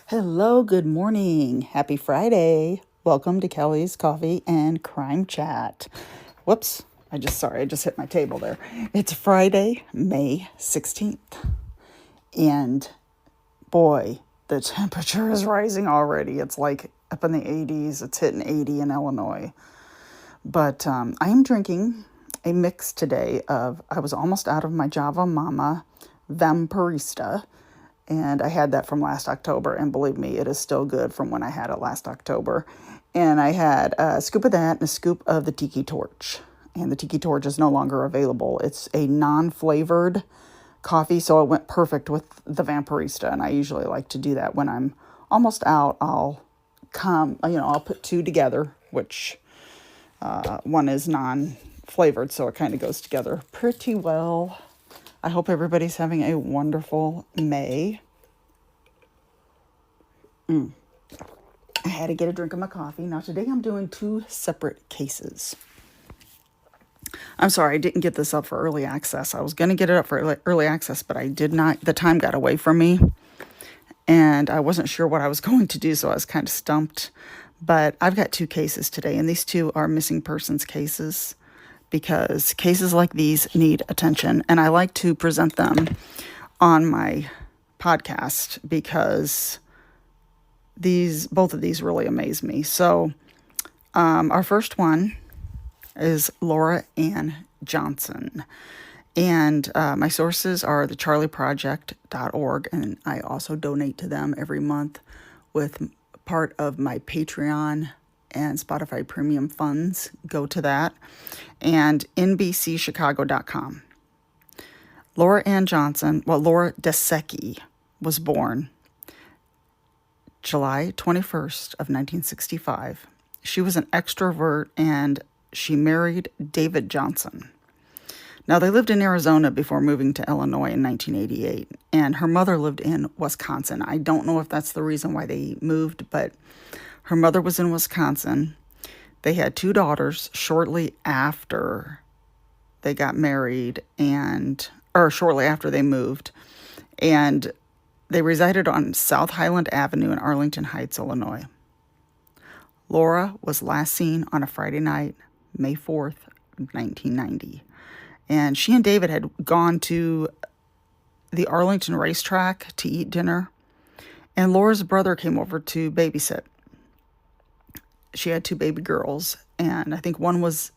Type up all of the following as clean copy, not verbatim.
Hello, good morning. Happy Friday. Welcome to Kelly's Coffee and Crime Chat. Whoops, I just hit my table there. It's Friday, May 16th. And boy, the temperature is rising already. It's like up in the 80s. It's hitting 80 in Illinois. But I am drinking a mix today of, I was almost out of my Java Mama Vampirista. And I had that from last October, and believe me, it is still good from when I had it last October. And I had a scoop of that and a scoop of the Tiki Torch. And the Tiki Torch is no longer available. It's a non-flavored coffee, so it went perfect with the Vampirista. And I usually like to do that when I'm almost out. I'll put two together, which one is non-flavored, so it kind of goes together pretty well. I hope everybody's having a wonderful May. I had to get a drink of my coffee. Now today I'm doing two separate cases. I'm sorry, I didn't get this up for early access. I was going to get it up for early access, but I did not. The time got away from me, and I wasn't sure what I was going to do, so I was kind of stumped. But I've got two cases today, and these two are missing persons cases, because cases like these need attention, and I like to present them on my podcast because both of these really amaze me. So our first one is Laura Ann Johnson, and my sources are thecharlieproject.org, and I also donate to them every month with part of my Patreon and Spotify premium funds go to that, and nbcchicago.com. Laura Ann Johnson, Laura Desecchi, was born July 21st of 1965. She was an extrovert, and she married David Johnson. Now, they lived in Arizona before moving to Illinois in 1988, and her mother lived in Wisconsin. I don't know if that's the reason why they moved, but her mother was in Wisconsin. They had two daughters shortly after they got married, or shortly after they moved, and they resided on South Highland Avenue in Arlington Heights, Illinois. Laura was last seen on a Friday night, May 4th, 1990. And she and David had gone to the Arlington racetrack to eat dinner, and Laura's brother came over to babysit. She had two baby girls, and I think one was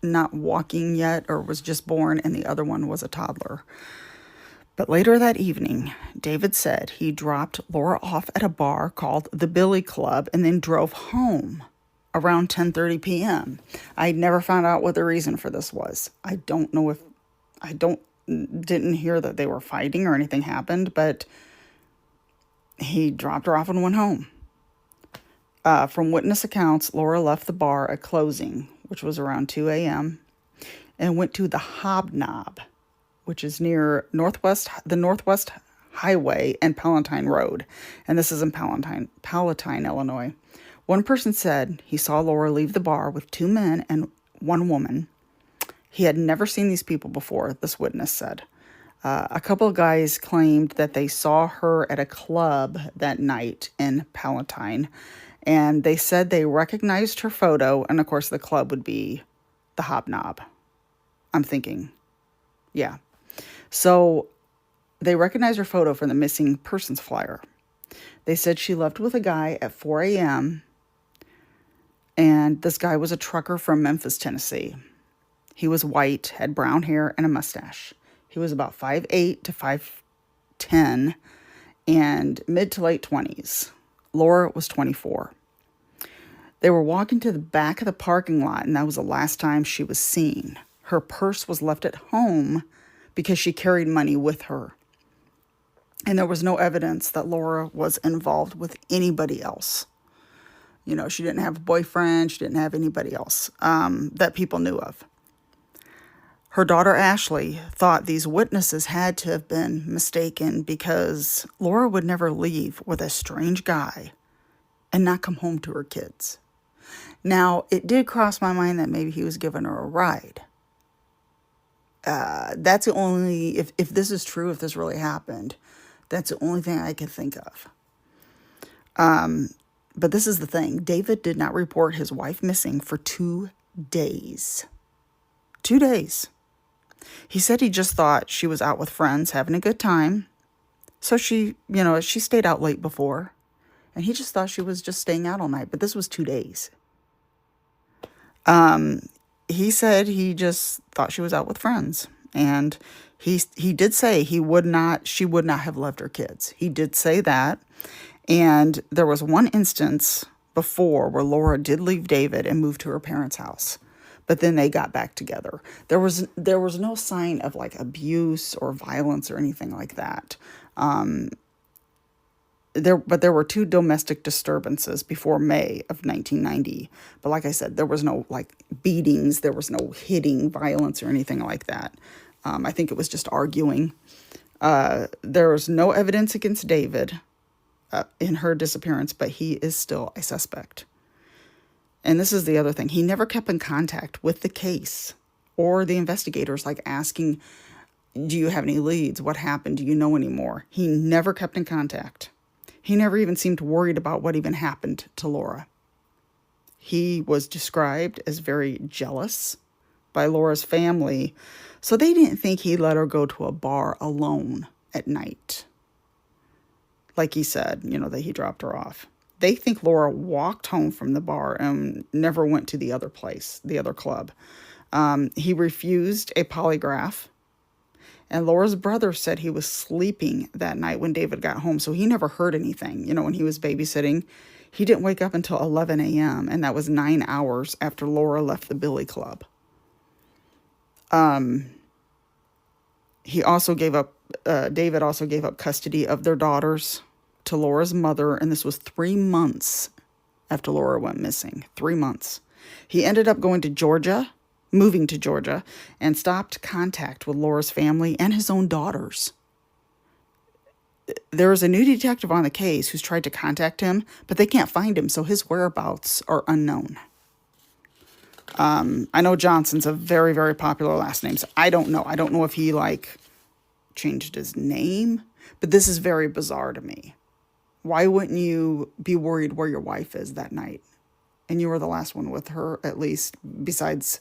not walking yet or was just born, and the other one was a toddler. But later that evening, David said he dropped Laura off at a bar called the Billy Club and then drove home around 10:30 p.m. I never found out what the reason for this was. I didn't hear that they were fighting or anything happened, but he dropped her off and went home. From witness accounts, Laura left the bar at closing, which was around 2 a.m., and went to the Hobnob, which is near the Northwest Highway and Palatine Road. And this is in Palatine, Illinois. One person said he saw Laura leave the bar with two men and one woman. He had never seen these people before, this witness said. A couple of guys claimed that they saw her at a club that night in Palatine, and they said they recognized her photo, and of course the club would be the Hobnob. I'm thinking, yeah. So they recognized her photo from the missing persons flyer. They said she left with a guy at 4 a.m., and this guy was a trucker from Memphis, Tennessee. He was white, had brown hair, and a mustache. He was about 5'8" to 5'10", and mid to late 20s. Laura was 24. They were walking to the back of the parking lot, and that was the last time she was seen. Her purse was left at home because she carried money with her. And there was no evidence that Laura was involved with anybody else. You know, she didn't have a boyfriend. She didn't have anybody else that people knew of. Her daughter, Ashley, thought these witnesses had to have been mistaken because Laura would never leave with a strange guy and not come home to her kids. Now, it did cross my mind that maybe he was giving her a ride. That's the only, if this is true, if this really happened, that's the only thing I can think of. But this is the thing. David did not report his wife missing for 2 days. 2 days. He said he just thought she was out with friends having a good time. So she stayed out late before. And he just thought she was just staying out all night. But this was 2 days. He said he just thought she was out with friends. And he did say she would not have left her kids. He did say that. And there was one instance before where Laura did leave David and move to her parents' house. But then they got back together. There was no sign of like abuse or violence or anything like that. But there were 2 domestic disturbances before May of 1990. But like I said, there was no like beatings, there was no hitting, violence or anything like that. I think it was just arguing. There was no evidence against David in her disappearance, but he is still a suspect. And this is the other thing. He never kept in contact with the case or the investigators, like asking, do you have any leads? What happened? Do you know any more? He never kept in contact. He never even seemed worried about what even happened to Laura. He was described as very jealous by Laura's family, so they didn't think he let her go to a bar alone at night. Like he said, that he dropped her off. They think Laura walked home from the bar and never went to the other place, the other club. He refused a polygraph. And Laura's brother said he was sleeping that night when David got home, so he never heard anything. When he was babysitting, he didn't wake up until 11 a.m., and that was 9 hours after Laura left the Billy Club. David also gave up custody of their daughters to Laura's mother, and this was 3 months after Laura went missing. 3 months. He ended up moving to Georgia, and stopped contact with Laura's family and his own daughters. There is a new detective on the case who's tried to contact him, but they can't find him, so his whereabouts are unknown. I know Johnson's a very, very popular last name, so I don't know. I don't know if he, changed his name, but this is very bizarre to me. Why wouldn't you be worried where your wife is that night? And you were the last one with her, at least, besides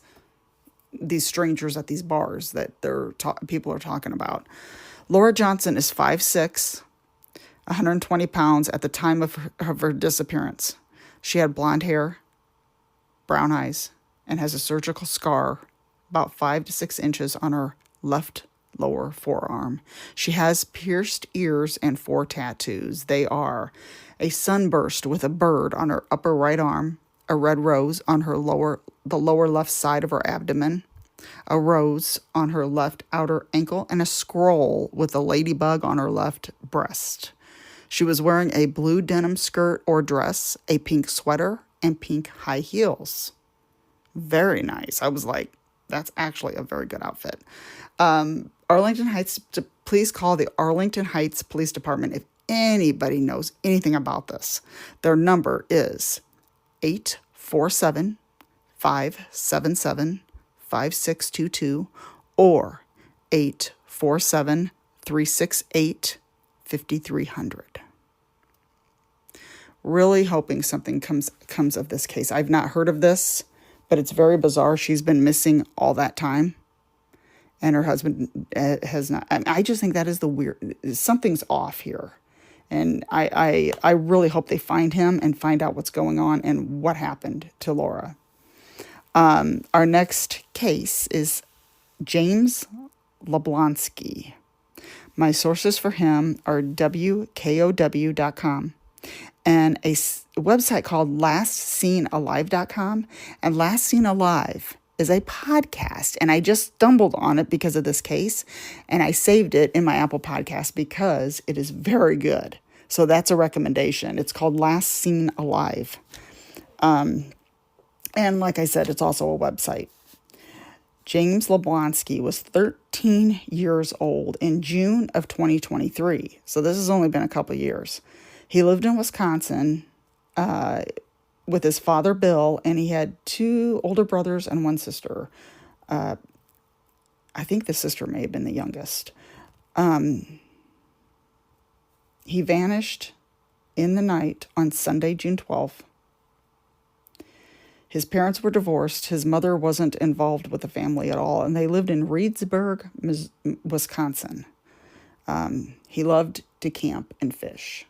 these strangers at these bars that people are talking about. Laura Johnson is 5'6", 120 pounds at the time of her disappearance. She had blonde hair, brown eyes, and has a surgical scar about 5 to 6 inches on her left lower forearm. She has pierced ears and 4 tattoos. They are a sunburst with a bird on her upper right arm, a red rose on the lower left side of her abdomen, a rose on her left outer ankle, and a scroll with a ladybug on her left breast. She was wearing a blue denim skirt or dress, a pink sweater, and pink high heels. Very nice. I was like, that's actually a very good outfit. Arlington Heights, please call the Arlington Heights Police Department if anybody knows anything about this. Their number is 847-577-5622 or 847-368-5300. Really hoping something comes of this case. I've not heard of this, but it's very bizarre. She's been missing all that time, and her husband has not. I just think that is something's off here. And I really hope they find him and find out what's going on and what happened to Laura. Our next case is James Yoblonski. My sources for him are WKOW.com and a website called LastSeenAlive.com. And Last Seen Alive is a podcast, and I just stumbled on it because of this case, and I saved it in my Apple Podcast because it is very good. So that's a recommendation. It's called Last Seen Alive. And like I said, it's also a website. James Yoblonski was 13 years old in June of 2023. So this has only been a couple years. He lived in Wisconsin with his father, Bill, and he had 2 older brothers and 1 sister. I think the sister may have been the youngest. He vanished in the night on Sunday, June 12th. His parents were divorced. His mother wasn't involved with the family at all, and they lived in Reedsburg, Wisconsin. He loved to camp and fish.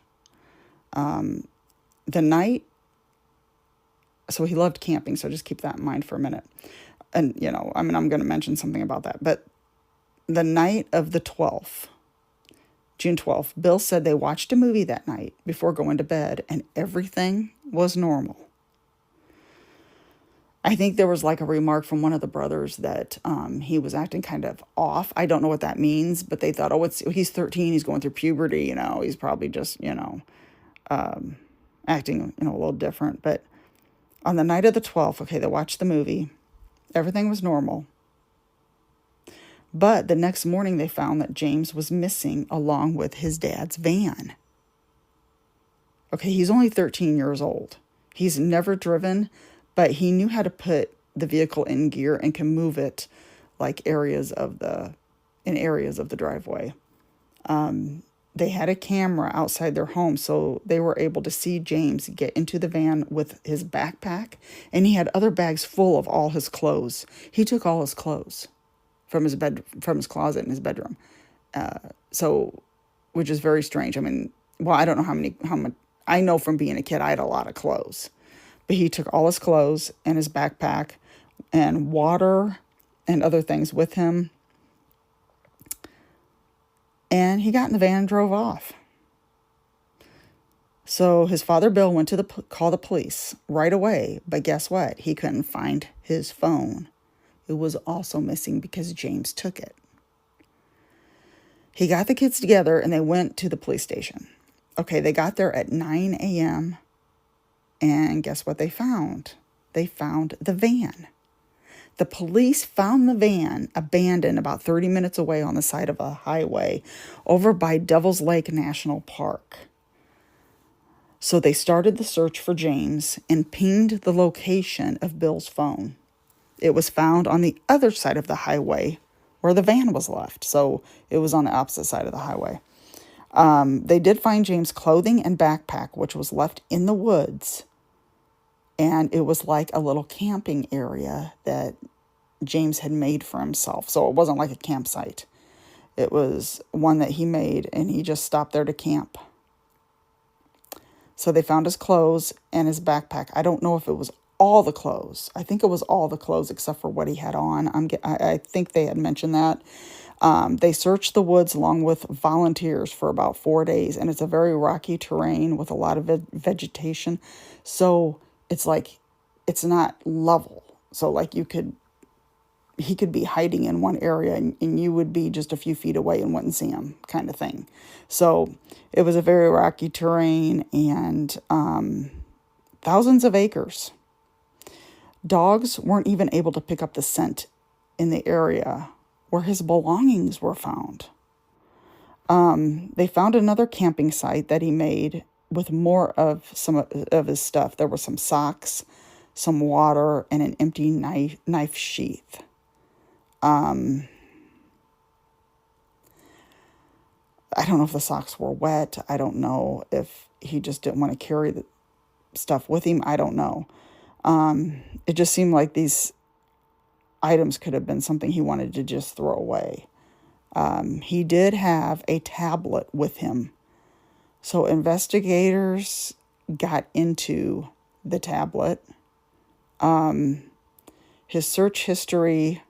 So he loved camping, so just keep that in mind for a minute. And, I'm going to mention something about that. But the night of the 12th, June 12th, Bill said they watched a movie that night before going to bed, and everything was normal. I think there was like a remark from one of the brothers that he was acting kind of off. I don't know what that means, but they thought, he's 13, he's going through puberty, he's probably just, acting, a little different. But on the night of the 12th, okay, they watched the movie. Everything was normal. But the next morning, they found that James was missing along with his dad's van. Okay, he's only 13 years old. He's never driven, but he knew how to put the vehicle in gear and can move it like in areas of the driveway. They had a camera outside their home, so they were able to see James get into the van with his backpack, and he had other bags full of all his clothes. He took all his clothes from his closet in his bedroom. Which is very strange. I mean, well, I don't know how much, I know from being a kid, I had a lot of clothes, but he took all his clothes and his backpack and water and other things with him. And he got in the van and drove off. So his father, Bill, went to call the police right away. But guess what? He couldn't find his phone. It was also missing because James took it. He got the kids together and they went to the police station. Okay, they got there at 9 a.m. And guess what they found? They found the van. The police found the van abandoned about 30 minutes away on the side of a highway over by Devil's Lake National Park. So they started the search for James and pinged the location of Bill's phone. It was found on the other side of the highway where the van was left. So it was on the opposite side of the highway. They did find James' clothing and backpack, which was left in the woods. And it was like a little camping area that James had made for himself. So it wasn't like a campsite. It was one that he made, and he just stopped there to camp. So they found his clothes and his backpack. I don't know if it was all the clothes. I think it was all the clothes except for what he had on. I think they had mentioned that. They searched the woods along with volunteers for about 4 days, and it's a very rocky terrain with a lot of vegetation. So it's like, it's not level. So like he could be hiding in one area and you would be just a few feet away and wouldn't see him, kind of thing. So it was a very rocky terrain and thousands of acres. Dogs weren't even able to pick up the scent in the area where his belongings were found. They found another camping site that he made with more of some of his stuff. There were some socks, some water, and an empty knife sheath. I don't know if the socks were wet. I don't know if he just didn't want to carry the stuff with him. I don't know. It just seemed like these items could have been something he wanted to just throw away. He did have a tablet with him. So investigators got into the tablet. His search history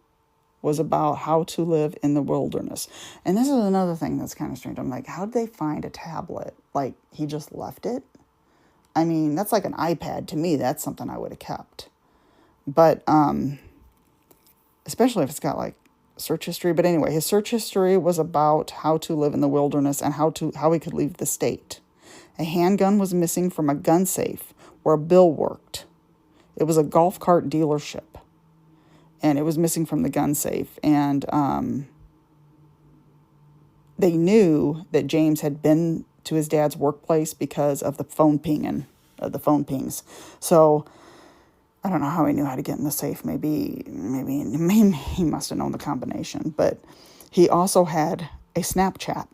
was about how to live in the wilderness. And this is another thing that's kind of strange. I'm like, how did they find a tablet? Like, he just left it? I mean, that's like an iPad. To me, that's something I would have kept. But, especially if it's got like search history. But anyway, his search history was about how to live in the wilderness and how he could leave the state. A handgun was missing from a gun safe where Bill worked. It was a golf cart dealership. And it was missing from the gun safe. And they knew that James had been to his dad's workplace because of the phone pings. So I don't know how he knew how to get in the safe. Maybe he must have known the combination. But he also had a Snapchat.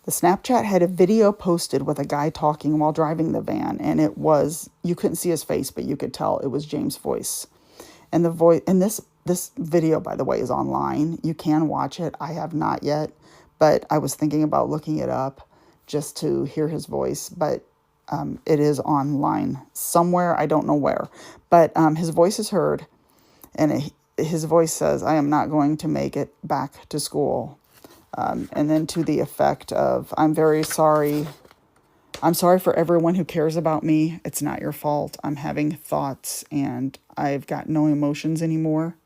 The Snapchat had a video posted with a guy talking while driving the van, and you couldn't see his face, but you could tell it was James' voice. And the voice, and this video, by the way, is online. You can watch it. I have not yet, but I was thinking about looking it up just to hear his voice, but it is online somewhere. I don't know where, but his voice is heard, and his voice says, "I am not going to make it back to school." And then to the effect of, "I'm very sorry. I'm sorry for everyone who cares about me. It's not your fault. I'm having thoughts and I've got no emotions anymore.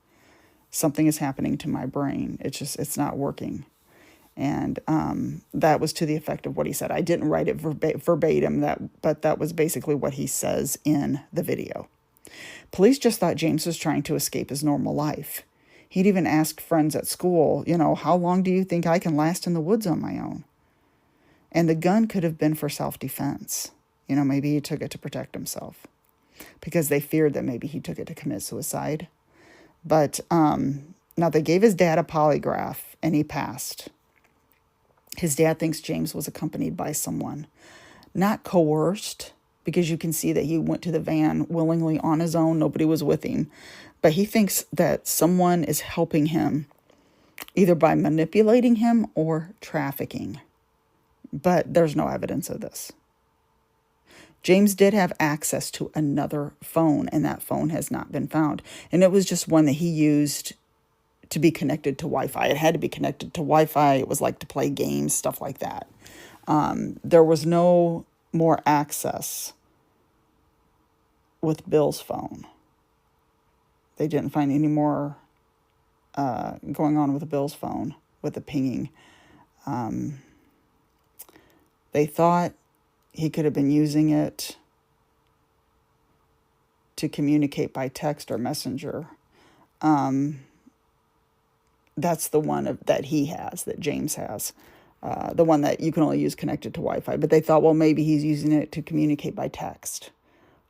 Something is happening to my brain. It's not working." And that was to the effect of what he said. I didn't write it verbatim, but that was basically what he says in the video. Police just thought James was trying to escape his normal life. He'd even asked friends at school, "How long do you think I can last in the woods on my own?" And the gun could have been for self-defense. Maybe he took it to protect himself because they feared that maybe he took it to commit suicide. But now they gave his dad a polygraph and he passed. His dad thinks James was accompanied by someone, not coerced, because you can see that he went to the van willingly on his own. Nobody was with him. But he thinks that someone is helping him, either by manipulating him or trafficking. But there's no evidence of this. James did have access to another phone, and that phone has not been found. And it was just one that he used to be connected to Wi-Fi. It had to be connected to Wi-Fi. It was like to play games, stuff like that. There was no more access with Bill's phone. They didn't find any more going on with Bill's phone, with the pinging. They thought he could have been using it to communicate by text or messenger. That's the one that he has, that James has. The one that you can only use connected to Wi-Fi. But they thought, well, maybe he's using it to communicate by text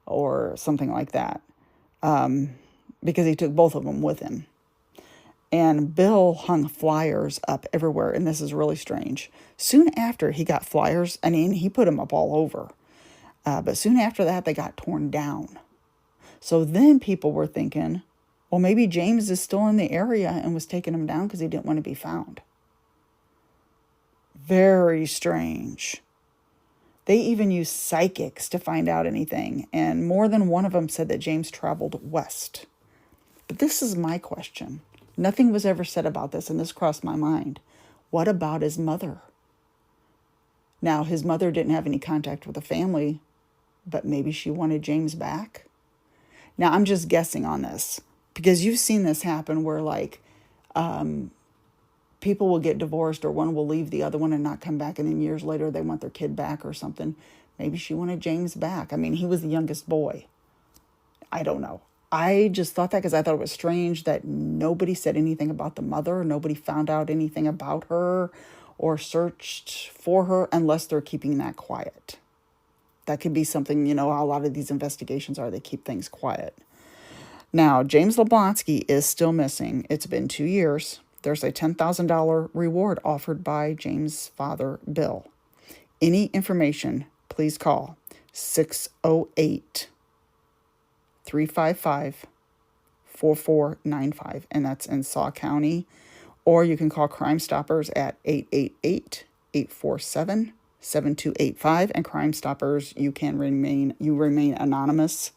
or something like that. Because he took both of them with him. And Bill hung flyers up everywhere, and this is really strange. Soon after he got flyers, he put them up all over. But soon after that, they got torn down. So then people were thinking, well, maybe James is still in the area and was taking them down because he didn't want to be found. Very strange. They even used psychics to find out anything, and more than one of them said that James traveled west. But this is my question. Nothing was ever said about this, and this crossed my mind. What about his mother? Now, his mother didn't have any contact with the family, but maybe she wanted James back? Now, I'm just guessing on this, because you've seen this happen where, people will get divorced or one will leave the other one and not come back, and then years later they want their kid back or something. Maybe she wanted James back. He was the youngest boy. I don't know. I just thought that because I thought it was strange that nobody said anything about the mother. Nobody found out anything about her or searched for her unless they're keeping that quiet. That could be something, how a lot of these investigations are. They keep things quiet. Now, James Yoblonski is still missing. It's been 2 years. There's a $10,000 reward offered by James' father, Bill. Any information, please call 608-355-4495, and that's in Saw County. Or you can call Crime Stoppers at 888-847-7285. And Crime Stoppers, you remain anonymous.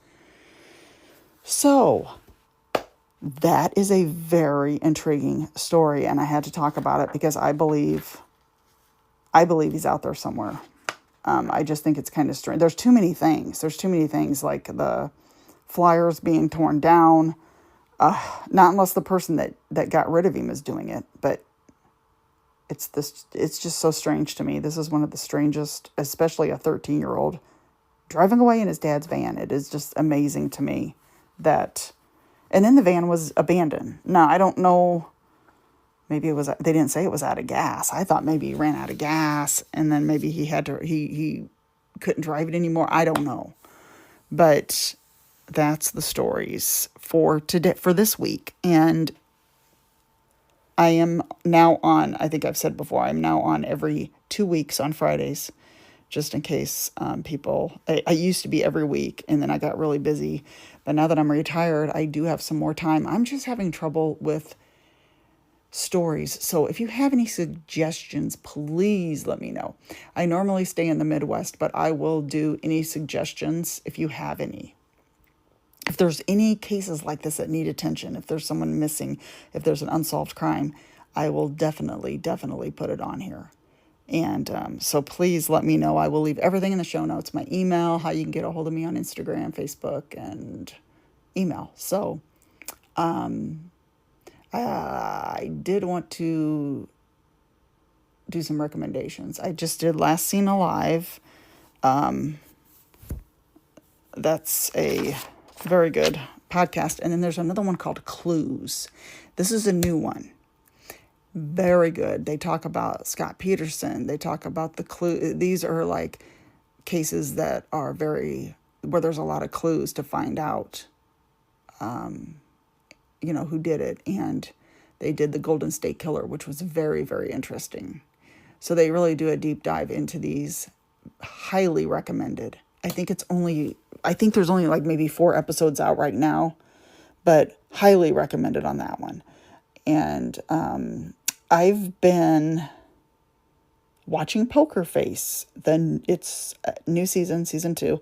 So that is a very intriguing story, and I had to talk about it because I believe he's out there somewhere. I just think it's kind of strange. There's too many things. Like the flyers being torn down. Not unless the person that got rid of him is doing it, but it's just so strange to me. This is one of the strangest, especially a 13-year-old driving away in his dad's van. It is just amazing to me that. And then the van was abandoned. Now, I don't know, maybe they didn't say it was out of gas. I thought maybe he ran out of gas and then maybe he couldn't drive it anymore. I don't know. But that's the stories for today, for this week. And I am now on, I think I've said before, I'm now on every 2 weeks on Fridays, just in case people, I used to be every week and then I got really busy. But now that I'm retired, I do have some more time. I'm just having trouble with stories. So if you have any suggestions, please let me know. I normally stay in the Midwest, but I will do any suggestions if you have any. If there's any cases like this that need attention, if there's someone missing, if there's an unsolved crime, I will definitely put it on here. And so please let me know. I will leave everything in the show notes, my email, how you can get a hold of me on Instagram, Facebook, and email. So I did want to do some recommendations. I just did Last Seen Alive. That's a very good podcast. And then there's another one called Clues. This is a new one. Very good. They talk about Scott Peterson. They talk about the clue. These are like cases that are where there's a lot of clues to find out, who did it. And they did the Golden State Killer, which was very, very interesting. So they really do a deep dive into these. Highly recommended. I think there's only like maybe 4 episodes out right now, but highly recommended on that one. And I've been watching Poker Face. Then it's new season 2,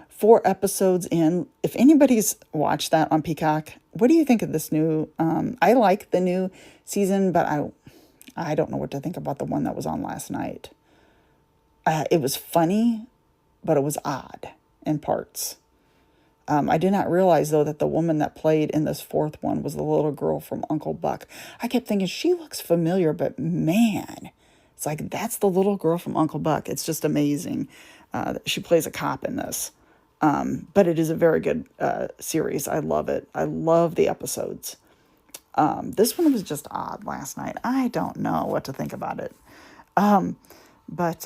4 episodes in. If anybody's watched that on Peacock, what do you think of this new? I like the new season, but I don't know what to think about the one that was on last night. It was funny, but it was odd in parts. I did not realize, though, that the woman that played in this 4th one was the little girl from Uncle Buck. I kept thinking, she looks familiar, but man, it's like, that's the little girl from Uncle Buck. It's just amazing. She plays a cop in this. But it is a very good series. I love it. I love the episodes. This one was just odd last night. I don't know what to think about it. But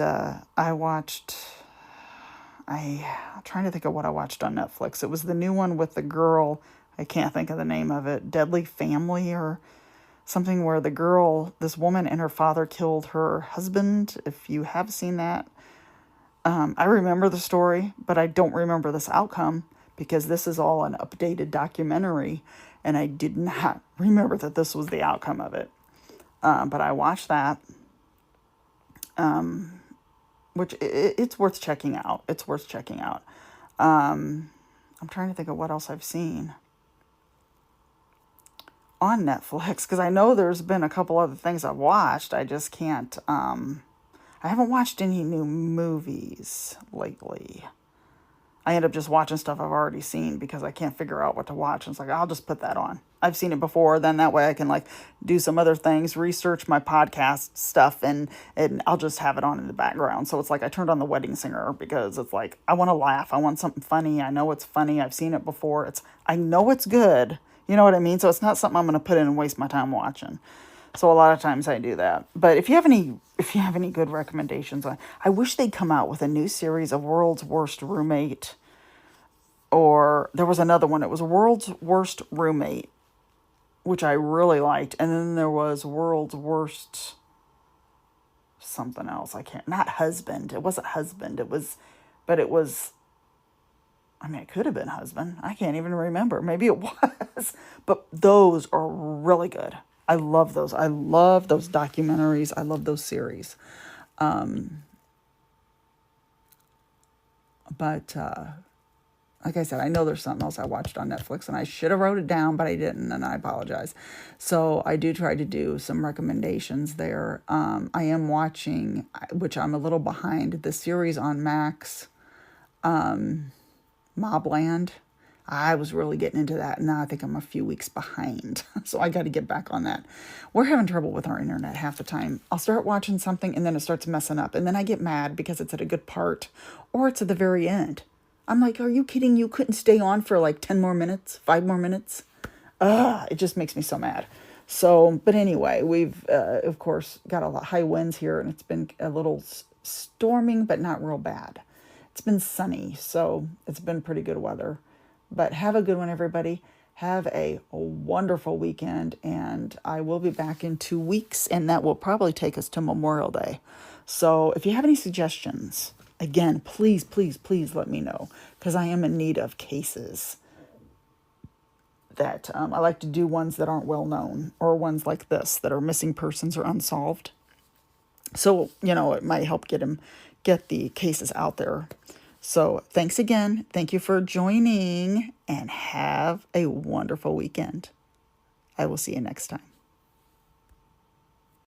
I'm trying to think of what I watched on Netflix. It was the new one with the girl. I can't think of the name of it. Deadly Family or something, where this woman and her father killed her husband. If you have seen that. I remember the story, but I don't remember this outcome because this is all an updated documentary and I did not remember that this was the outcome of it. But I watched that. Which it's worth checking out. It's worth checking out. I'm trying to think of what else I've seen on Netflix, because I know there's been a couple other things I've watched. I just can't. I haven't watched any new movies lately. I end up just watching stuff I've already seen because I can't figure out what to watch. And it's like, I'll just put that on. I've seen it before. Then that way I can like do some other things, research my podcast stuff, and I'll just have it on in the background. So it's like I turned on The Wedding Singer because it's like, I want to laugh. I want something funny. I know it's funny. I've seen it before. I know it's good. You know what I mean? So it's not something I'm going to put in and waste my time watching. So a lot of times I do that. But if you have any good recommendations, I wish they'd come out with a new series of World's Worst Roommate. Or there was another one. It was World's Worst Roommate, which I really liked. And then there was World's Worst something else. Not Husband. It wasn't Husband. It was, it could have been Husband. I can't even remember. Maybe it was. But those are really good. I love those. I love those documentaries. I love those series. But like I said, I know there's something else I watched on Netflix, and I should have wrote it down, but I didn't, and I apologize. So I do try to do some recommendations there. I am watching, which I'm a little behind, the series on Max, Mobland. I was really getting into that, and now I think I'm a few weeks behind. So I got to get back on that. We're having trouble with our internet half the time. I'll start watching something, and then it starts messing up. And then I get mad because it's at a good part, or it's at the very end. I'm like, are you kidding? You couldn't stay on for like 10 more minutes, 5 more minutes? It just makes me so mad. So, but anyway, we've, of course, got a lot high winds here, and it's been a little storming, but not real bad. It's been sunny, so it's been pretty good weather. But have a good one, everybody. Have a wonderful weekend, and I will be back in 2 weeks, and that will probably take us to Memorial Day. So if you have any suggestions, again, please, please, please let me know, because I am in need of cases that I like to do ones that aren't well known, or ones like this that are missing persons or unsolved. So, it might help get the cases out there. So thanks again. Thank you for joining, and have a wonderful weekend. I will see you next time.